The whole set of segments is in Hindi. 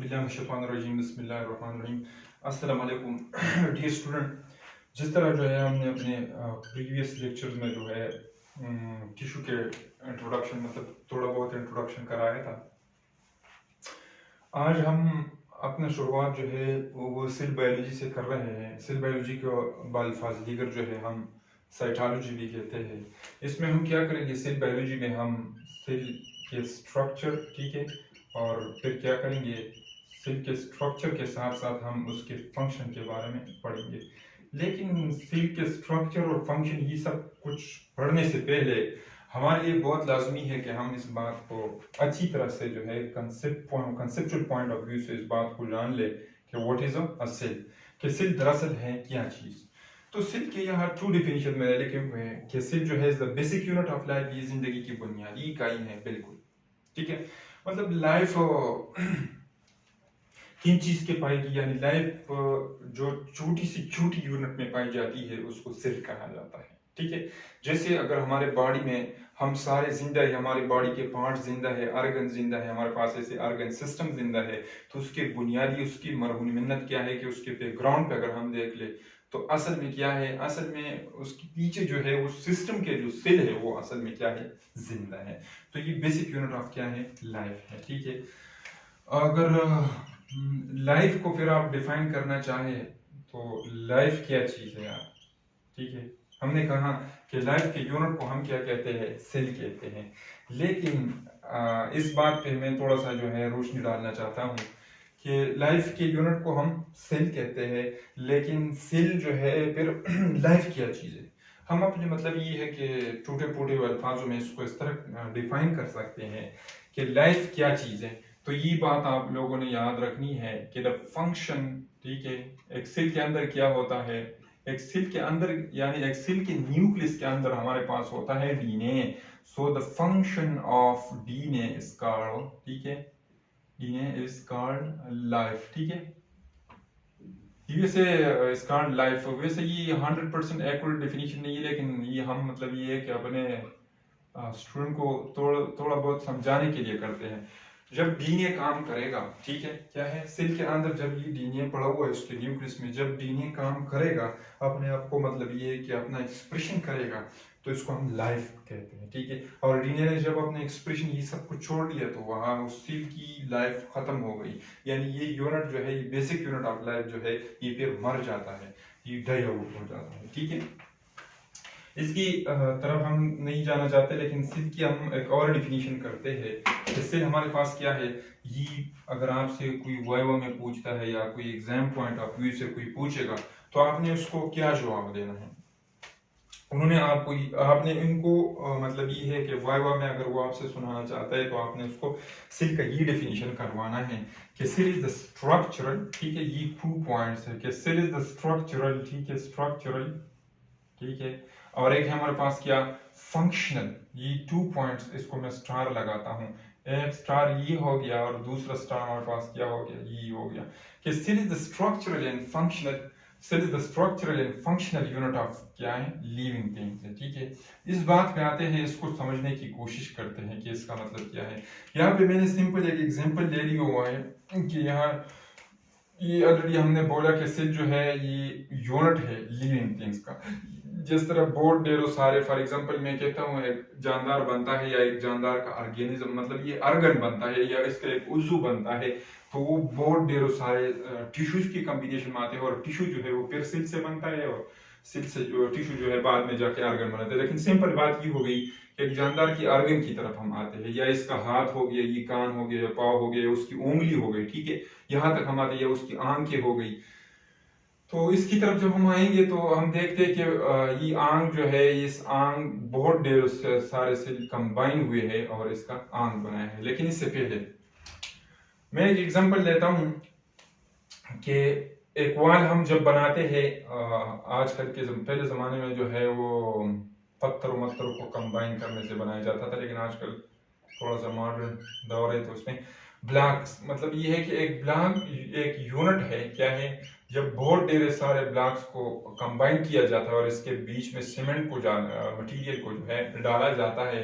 औज़ुबिल्लाहिमिनश्शैतानिर्रजीम बिस्मिल्लाहिर्रहमानिर्रहीम। अस्सलाम वालेकुम डियर स्टूडेंट। जिस तरह जो है हमने अपने प्रीवियस लेक्चर्स में जो है टिश्यू के इंट्रोडक्शन मतलब थोड़ा बहुत इंट्रोडक्शन कराया था। आज हम अपना शुरुआत जो है वो सेल बायोलॉजी से कर रहे हैं। सेल बायोलॉजी को बाल्फाज दीगर जो है हम साइटोलॉजी भी कहते हैं। इसमें हम क्या करेंगे, सेल बायोलॉजी में हम सेल के स्ट्रक्चर, ठीक है, और फिर क्या करेंगे, सेल के स्ट्रक्चर के साथ साथ हम उसके फंक्शन के बारे में पढ़ेंगे। लेकिन सेल के स्ट्रक्चर और फंक्शन ये सब कुछ पढ़ने से पहले हमारे लिए बहुत लाजमी है कि हम इस बात को अच्छी तरह से जो है कंसेप्चुअल पॉइंट ऑफ व्यू से इस बात को जान ले कि व्हाट इज अ सेल, कि सेल दरअसल है क्या चीज़। तो सेल के यहाँ टू डेफिनेशन मैंने लिखे हुए हैं कि सेल जो है the basic unit of life, ये जिंदगी की बुनियादी इकाई है। बिल्कुल ठीक है, मतलब लाइफ किन चीज के पाएगी, यानी लाइफ जो छोटी सी छोटी यूनिट में पाई जाती है उसको सेल कहा जाता है। ठीक है, जैसे अगर हमारे बॉडी में हम सारे जिंदा है, हमारी बॉडी के पार्ट जिंदा है, ऑर्गन जिंदा है, हमारे पास ऐसे ऑर्गन सिस्टम जिंदा है, तो उसके बुनियादी उसकी मरहून मिन्नत क्या है कि उसके बैकग्राउंड पे अगर हम देख ले तो असल में क्या है, असल में उसके पीछे जो है उस सिस्टम के जो सेल है वो असल में क्या है, जिंदा है। तो ये बेसिक यूनिट ऑफ क्या है, लाइफ है। ठीक है, अगर लाइफ को फिर आप डिफाइन करना चाहे तो लाइफ क्या चीज है यार। ठीक है, हमने कहा कि लाइफ के यूनिट को हम क्या कहते हैं, सेल कहते हैं। लेकिन इस बात पे मैं थोड़ा सा जो है रोशनी डालना चाहता हूँ कि लाइफ के यूनिट को हम सेल कहते हैं, लेकिन सेल जो है फिर लाइफ क्या चीज है। हम अपने मतलब ये है कि टूटे फूटे अल्फाजों में इसको इस तरह डिफाइन कर सकते हैं कि लाइफ क्या चीज है। तो ये बात आप लोगों ने याद रखनी है कि द फंक्शन, ठीक है, एक सेल के अंदर क्या होता है, एक सेल के अंदर यानी एक सेल के न्यूक्लियस के अंदर हमारे पास होता है DNA. So the function of DNA is called, ठीक है, डीएनए इज कॉल्ड लाइफ। ठीक है, वैसे इज कॉल्ड लाइफ, वैसे ये 100% एक्यूरेट डेफिनेशन नहीं है, लेकिन ये हम मतलब ये है कि अपने स्टूडेंट को थोड़ा बहुत समझाने के लिए करते हैं। जब डीएनए काम करेगा, ठीक है, क्या है, सेल के अंदर जब ये डीएनए पड़ा हुआ है उसके न्यूक्लियस में, जब डीएनए काम करेगा अपने आप को मतलब ये है कि अपना एक्सप्रेशन करेगा, तो इसको हम लाइफ कहते हैं। ठीक है, और डीएनए ने जब अपने एक्सप्रेशन ये सब कुछ छोड़ दिया तो वहां उस सेल की लाइफ खत्म हो गई, यानी ये यूनिट जो है, ये बेसिक यूनिट ऑफ लाइफ जो है, ये फिर मर जाता है, ये डाई आउट हो जाता है। ठीक है, इसकी तरफ हम नहीं जाना चाहते, लेकिन सेल की हम एक और डिफिनीशन करते हैं। इससे हमारे पास क्या है, ये अगर आपसे कोई वाइवा में पूछता है या कोई एग्जाम पॉइंट ऑफ व्यू से कोई पूछेगा तो आपने उसको क्या जवाब देना है। उन्होंने आपने इनको मतलब ये है कि वाइवा में अगर वो आपसे सुनाना चाहता है तो आपने उसको सेल का ये डेफिनेशन करवाना है कि सेल इज द स्ट्रक्चरल, ठीक है, ये 2 पॉइंट्स है कि सेल इज द स्ट्रक्चरल, ठीक है, स्ट्रक्चरल, ठीक है, और एक है हमारे पास क्या, फंक्शनल। ये 2 पॉइंट्स, इसको मैं स्टार लगाता हूं, एक स्टार ये हो गया और दूसरा स्टार हमारे पास क्या हो गया, ये हो गया कि cell is the structural and functional, cell is the structural and functional unit of क्या है, लिविंग थिंग्स है। ठीक है, इस बात पे आते हैं, इसको समझने की कोशिश करते हैं कि इसका मतलब क्या है। यहाँ पे मैंने सिंपल एक एग्जांपल ले लिया हुआ है कि यहाँ ये ऑलरेडी हमने बोला कि सेल जो है ये यूनिट है लिविंग थिंग्स का। जिस तरह बोर्ड डेरो सारे, फॉर एग्जांपल मैं कहता हूँ एक जानदार बनता है या एक जानदार का ऑर्गेनिज्म मतलब ये ऑर्गन बनता है या इसका एक उज़्व बनता है, तो वो बोर्ड डेरो सारे टिश्यूज की कॉम्बिनेशन में आते हैं, और टिश्यू जो है वो फिर सेल से बनता है, और सेल से जो टिश्यू जो है बाद में जाके ऑर्गन बनाते हैं। लेकिन सिंपल बात ये हो गई कि एक जानदार की ऑर्गन की तरफ हम आते हैं, या इसका हाथ हो गया, ये कान हो गया, पाँव हो गया, उसकी उंगली हो गई, ठीक है, यहाँ तक हम आते हैं, या उसकी आंखें हो गई। तो इसकी तरफ जब हम आएंगे तो हम देखते हैं कि ये आंग जो है, इस आंग बहुत ढेर सारे सेल कंबाइन हुए हैं और इसका आंग बनाया है। लेकिन इससे पहले मैं एक एग्जांपल लेता हूं कि एक वाल हम जब बनाते हैं, आजकल के पहले जमाने में जो है वो पत्थर को कंबाइन करने से बनाया जाता था, लेकिन आजकल थोड़ा सा मॉडर्न दौर है तो उसमें ब्लॉक्स, मतलब ये है कि एक ब्लॉक एक यूनिट है, क्या है, जब बहुत ढेर सारे ब्लॉक्स को कंबाइन किया जाता है और इसके बीच में सीमेंट को मटेरियल को जो है डाला जाता है,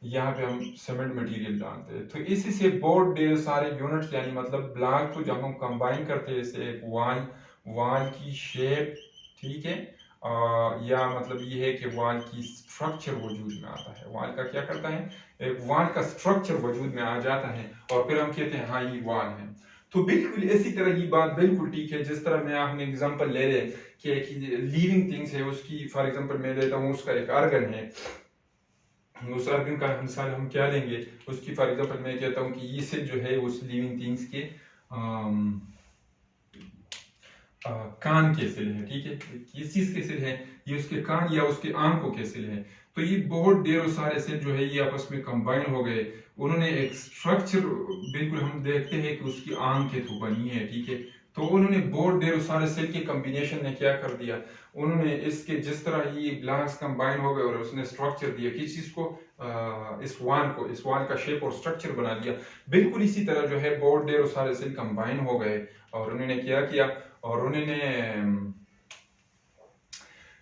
यहाँ पे हम सीमेंट मटेरियल डालते हैं। तो इसी से बहुत ढेर सारे यूनिट्स यानी मतलब ब्लॉक को जब हम कंबाइन करते हैं जैसे एक वॉल की शेप, ठीक है, या मतलब ये है कि वॉल की स्ट्रक्चर वजूद में आता है। वॉल का क्या करता है, एक वॉल का स्ट्रक्चर वजूद में आ जाता है और फिर हम कहते हैं हाँ ये वॉल है। तो बिल्कुल इसी तरह की बात बिल्कुल ठीक है। जिस तरह मैं आपने एग्जांपल ले ले कि एक लिविंग थिंग्स है, उसकी फॉर एग्जांपल मैं लेता हूँ, उसका एक ऑर्गन है, उस ऑर्गन का मिसाल हम क्या लेंगे, उसकी फॉर एग्जांपल मैं कहता हूँ कि ये सेल जो है उस लिविंग थिंग्स के कान के सेल है, ठीक है, किस चीज के सेल है, ये उसके कान या उसके आंखों के सेल है। तो ये बहुत ढेरों सारे सेल जो है ये आपस में कंबाइन हो गए, उन्होंने एक स्ट्रक्चर, बिल्कुल हम देखते हैं कि उसकी आंख के थ्रू बनी है, ठीक है। तो उन्होंने बहुत ढेरों सारे सेल के कॉम्बिनेशन ने क्या कर दिया, उन्होंने इसके जिस तरह ये ब्लॉक्स कंबाइन हो गए और उसने स्ट्रक्चर दिया किस चीज को, इस वाल का शेप और स्ट्रक्चर बना दिया। बिल्कुल इसी तरह जो है बहुत ढेरों सारे सेल कंबाइन हो गए और उन्होंने क्या किया, और उन्होंने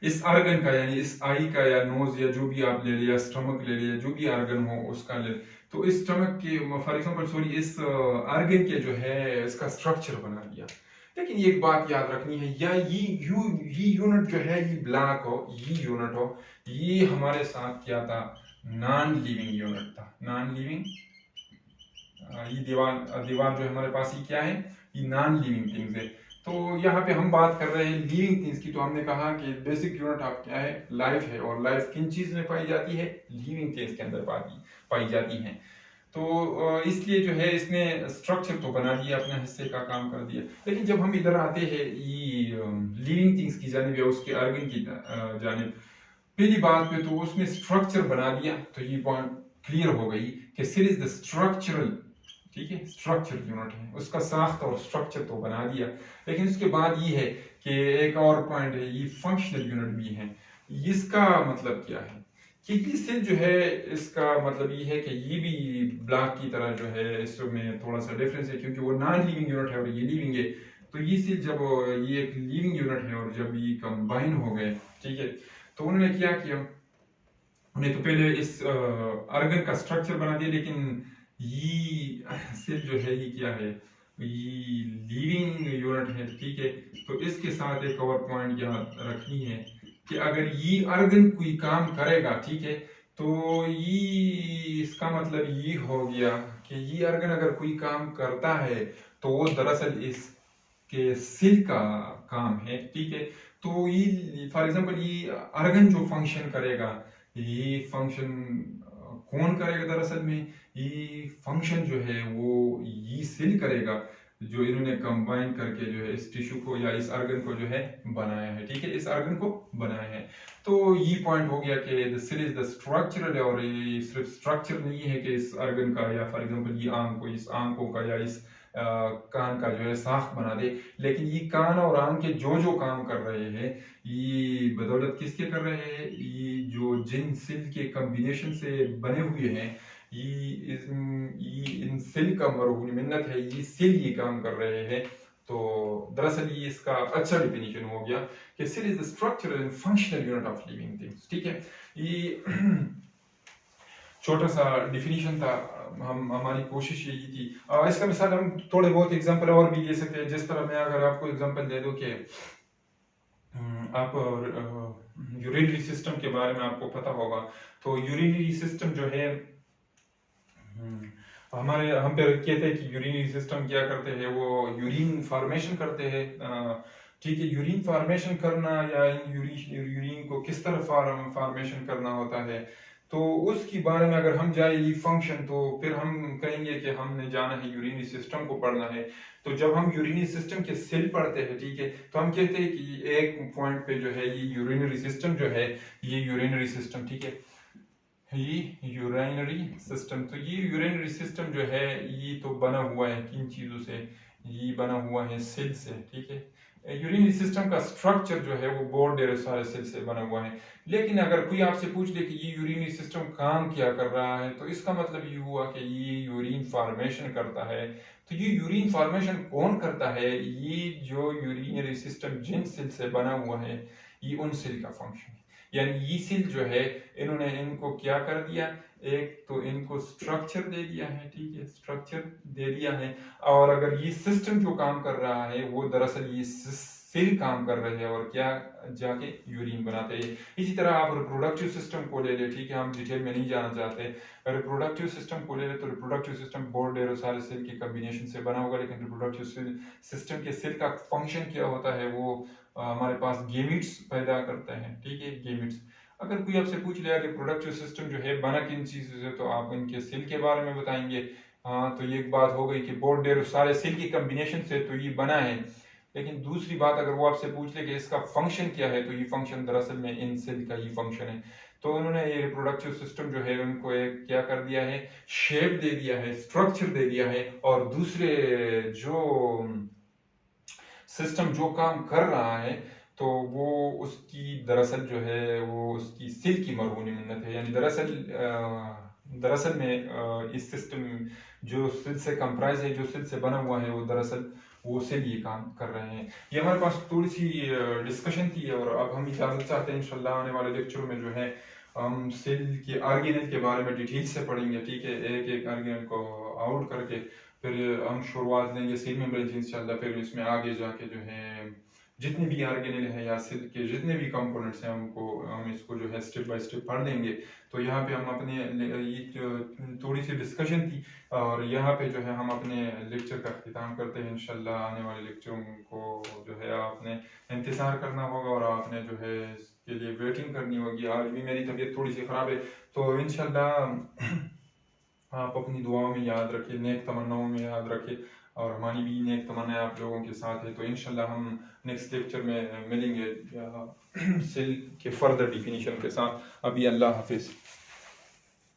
इस ऑर्गन का यानी इस आई का या नोज या जो भी आप ले लिया, स्टमक ले लिया, जो भी ऑर्गन हो उसका ले, तो इस स्टमक के फॉर एग्जांपल सॉरी इस ऑर्गन के जो है इसका स्ट्रक्चर बना दिया। लेकिन एक बात याद रखनी है, या ये यूनिट जो है ये ब्लॉक हो, ये यूनिट हो, ये हमारे साथ क्या था, नॉन लिविंग यूनिट था, नॉन लिविंग। ये दीवार जो हमारे पास ये क्या है, ये नॉन लिविंग थिंग्स है। तो यहाँ पे हम बात कर रहे हैं लिविंग थिंग्स की। तो हमने कहा कि बेसिक यूनिट आप क्या है, लाइफ है, और लाइफ किन चीज में पाई जाती है, लिविंग थिंग्स के अंदर पाई जाती है। तो इसलिए जो है इसने स्ट्रक्चर तो बना दिया, अपने हिस्से का काम कर दिया। लेकिन जब हम इधर आते हैं ये लिविंग थिंग्स की जानिब या उसके ऑर्गन की जानिब, पहली बात पे तो उसने स्ट्रक्चर बना दिया, तो ये पॉइंट क्लियर हो गई कि सेल इज द स्ट्रक्चरल, ठीक है, स्ट्रक्चर यूनिट है, उसका साख्त और स्ट्रक्चर तो बना दिया। लेकिन उसके बाद ये है कि एक और पॉइंट है, ये फंक्शनल यूनिट भी है। इसका मतलब क्या है कि ये सेल जो है इसका मतलब ये है कि ये भी ब्लॉक की तरह जो है, इसमें थोड़ा सा डिफरेंस है क्योंकि वो नॉन लिविंग यूनिट है और ये लिविंग है। तो ये सेल जब ये एक लिविंग यूनिट है और जब ये कंबाइन हो गए, ठीक है, तो उन्होंने क्या किया, उन्हें तो पहले इस ऑर्गन का स्ट्रक्चर बना दिया, लेकिन ये सेल जो है ये क्या है, ये लिविंग यूनिट है, ठीक है। तो इसके साथ एक और पॉइंट याद रखनी है कि अगर ये ऑर्गन कोई काम करेगा, ठीक है, तो ये इसका मतलब ये हो गया कि ये ऑर्गन अगर कोई काम करता है तो वो दरअसल इसके सेल का काम है, ठीक है। तो ये फॉर एग्जांपल ये ऑर्गन जो फंक्शन करेगा, ये फंक्शन कौन करेगा, दरअसल में ये फंक्शन जो है वो ये सेल करेगा जो इन्होंने कंबाइन करके जो है इस टिश्यू को या इस ऑर्गन को जो है बनाया है, ठीक है, इस ऑर्गन को बनाया है। तो ये पॉइंट हो गया कि the cell is the structural, और ये सिर्फ स्ट्रक्चर नहीं है कि इस ऑर्गन का या फॉर एग्जांपल ये आंख को इस आंखों का या इस कान का जो है साख बना दे, लेकिन ये कान और आंख के जो जो काम कर रहे हैं ये बदौलत किसके कर रहे हैं, ये जो जिन सेल के कॉम्बिनेशन से बने हुए हैं, ये इन सेल का मरहून मिन्नत है, ये सेल ये काम कर रहे हैं। तो दरअसल ये इसका अच्छा डिफिनीशन हो गया कि cell is the structural and functional unit of living things, ठीक है। ये छोटा सा डिफिनीशन था, हम हमारी कोशिश यही थी। इसका मिसाल हम थोड़े बहुत एग्जांपल और भी ले सकते हैं। जिस तरह मैं अगर आपको एग्जांपल दे दूं कि आप यूरिनरी सिस्टम के बारे में आपको पता होगा, तो यूरिनरी सिस्टम जो है हमारे हम पे कहते हैं कि यूरिनरी सिस्टम क्या करते हैं, वो यूरिन फॉर्मेशन करते हैं, ठीक है। यूरिन फॉर्मेशन करना या यूरिन को किस तरह फॉर्मेशन करना होता है, तो उसकी बारे में अगर हम जाए ये फंक्शन, तो फिर हम कहेंगे कि हमने जाना है यूरिनरी सिस्टम को पढ़ना है। तो जब हम यूरिनरी सिस्टम के सेल पढ़ते हैं, ठीक है, तो हम कहते हैं कि एक पॉइंट पे जो है ये यूरिनरी सिस्टम जो है, ये यूरिनरी सिस्टम, ठीक है, ये यूरिनरी सिस्टम। तो ये यूरिनरी सिस्टम जो है ये तो बना हुआ है किन चीजों से, ये बना हुआ है सेल से, ठीक है। यूरिनरी सिस्टम का स्ट्रक्चर जो है वो बहुत ढेर सारे सेल से बना हुआ है। लेकिन अगर कोई आपसे पूछ ले कि ये यूरिनरी सिस्टम काम क्या कर रहा है, तो इसका मतलब ये हुआ कि ये यूरिन फॉर्मेशन करता है। तो ये यूरिन फॉर्मेशन कौन करता है, ये जो यूरिनरी सिस्टम जिन सेल से बना हुआ है ये उन सेल का फंक्शन है। यानी ये सिल जो है इन्होंने इनको क्या कर दिया, एक तो इनको स्ट्रक्चर दे दिया है, ठीक है, स्ट्रक्चर दे दिया है। और अगर ये सिस्टम जो काम कर रहा है वो दरअसल ये सेल काम कर रहे हैं और क्या जाके यूरिन बनाते हैं। इसी तरह आप रिप्रोडक्टिव सिस्टम को ले ले, ठीक है, हम डिटेल में नहीं जाना चाहते। रिप्रोडक्टिव सिस्टम को ले ले तो रिप्रोडक्टिव सिस्टम बहुत ढेरों सारे सेल के कॉम्बिनेशन से बना होगा, लेकिन रिप्रोडक्टिव सिस्टम के सेल का फंक्शन क्या होता है, वो हमारे पास गेमिट्स पैदा करते हैं, ठीक है, गेमिट्स। अगर कोई आपसे पूछ लिया रिप्रोडक्टिव सिस्टम जो है बना किन चीजों से, तो आप इनके सेल के बारे में बताएंगे। हाँ, तो ये एक बात हो गई कि बहुत ढेर सारे सेल की कॉम्बिनेशन से तो ये बना है। लेकिन दूसरी बात, अगर वो आपसे पूछ ले कि इसका फंक्शन क्या है, तो ये फंक्शन दरअसल में इन सेल का ही फंक्शन है। तो उन्होंने ये रिप्रोडक्टिव सिस्टम जो है उनको एक क्या कर दिया है, शेप दे दिया है, स्ट्रक्चर दे दिया है, और दूसरे जो सिस्टम जो काम कर रहा है तो वो उसकी दरअसल जो है वो उसकी सिल की मरहूनी मिन्नत है। यानी दरअसल में इस सिस्टम जो सिल से कंप्राइज है, जो सिल से बना हुआ है, वो दरअसल वो सिल ये काम कर रहे हैं। ये हमारे पास थोड़ी सी डिस्कशन थी, और अब हम इजाजत चाहते हैं इंशाल्लाह आने वाले लेक्चर में जो है हम सेल के ऑर्गेनेल के बारे में डिटेल से पढ़ेंगे, ठीक है, एक एक ऑर्गेनेल को आउट करके फिर हम शुरुआत देंगे सेल मेम्ब्रेन से इंशाल्लाह। फिर इसमें आगे जाके जो है जितने भी ऑर्गेनेल है या सेल के जितने भी कंपोनेंट्स हैं हम इसको जो है स्टेप बाय स्टेप पढ़ लेंगे। तो यहाँ पे हम अपने ये थोड़ी सी डिस्कशन थी, और यहाँ पे जो है हम अपने लेक्चर का अख्तिताम करते हैं। इंशाल्लाह आने वाले लेक्चरों को जो है आपने इंतज़ार करना होगा और आपने जो है इसके लिए वेटिंग करनी होगी। आज भी मेरी तबीयत थोड़ी सी ख़राब है, तो इंशाल्लाह आप अपनी दुआओं में याद रखें, नेक तमन्नाओं में याद रखें, और हमारी भी नेक तमन्नाएं आप लोगों के साथ है। तो इंशाल्लाह हम नेक्स्ट लेक्चर में मिलेंगे सेल के फर्दर डिफिनीशन के साथ। अभी अल्लाह हाफिज़।